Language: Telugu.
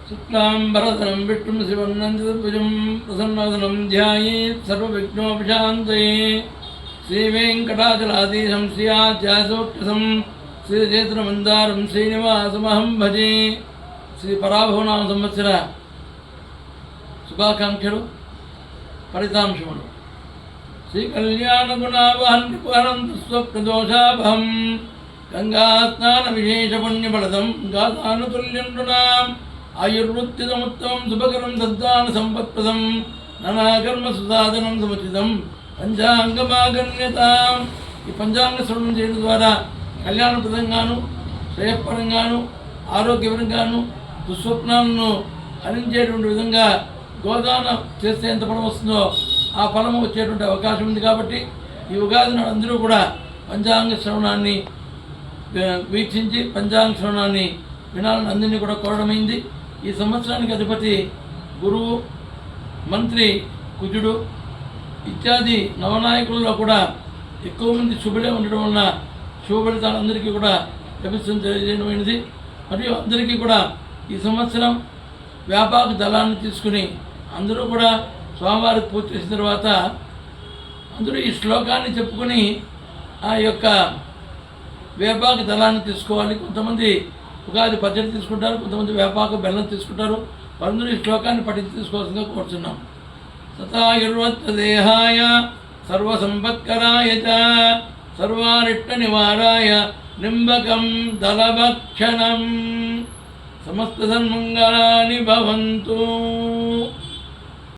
शुक्लांबरधरं विष्णुं शिवं चतुर्भुजं प्रसन्नवदनं ध्यायेत् सर्वविघ्नोपशान्तये श्रीवेङ्कटाचलाधीशं श्रियाध्यासोक्तसं श्रीक्षेत्रमन्दारं श्रीनिवासमहं भजे श्रीपराभवनाम संवत्सर శుభాకాంక్షలు ఫలితాంశములు శ్రీ కళ్యాణగుణావహన్నిపహరంతు స్వప్రదోషాభం గంగాస్నాన విశేష పుణ్యఫలదం గాతానుతుల్యండునాం ఆయుర్వృత్తిదముత్తమం శుభకరం దద్దాన సంపత్ప్రదం నానాకర్మ సుసాధనం సముచితం పంచాంగమాగణ్యతాం. ఈ పంచాంగ శ్రవణం చేయడం ద్వారా కళ్యాణప్రదంగాను శ్రేయపరంగాను ఆరోగ్యపరంగాను దుస్వప్నాలను హరించేటువంటి విధంగా గోదాన చేస్తే ఎంత ఫలం వస్తుందో ఆ ఫలము వచ్చేటువంటి అవకాశం ఉంది. కాబట్టి ఈ ఉగాది నాడు అందరూ కూడా పంచాంగ శ్రవణాన్ని వీక్షించి పంచాంగ శ్రవణాన్ని వినాలని అందరినీ కూడా కోరడమైంది. ఈ సంవత్సరానికి అధిపతి గురువు, మంత్రి కుజుడు ఇత్యాది నవనాయకులలో కూడా ఎక్కువ మంది శుభులే ఉండడం వలన శుభ ఫలితాలు అందరికీ కూడా లభిస్తుంది తెలియజేయడమైనది. మరియు అందరికీ కూడా ఈ సంవత్సరం వ్యాపార దళాన్ని తీసుకుని అందరూ కూడా స్వామివారికి పూజ చేసిన తర్వాత అందరూ ఈ శ్లోకాన్ని చెప్పుకొని ఆ యొక్క వేపాక దళాన్ని తీసుకోవాలి. కొంతమంది ఉగాది పచ్చడి తీసుకుంటారు, కొంతమంది వేపాక బెల్లం తీసుకుంటారు. వారందరూ ఈ శ్లోకాన్ని పఠించి తీసుకోవాల్సిందిగా కోరుతున్నాం. సతాయుర్వత్తదేహాయ సర్వసంపత్కరాయ చ సర్వారిష్ట నివారాయ నింబకం దళభక్షణం సమస్త సన్మంగళాని భవంతు.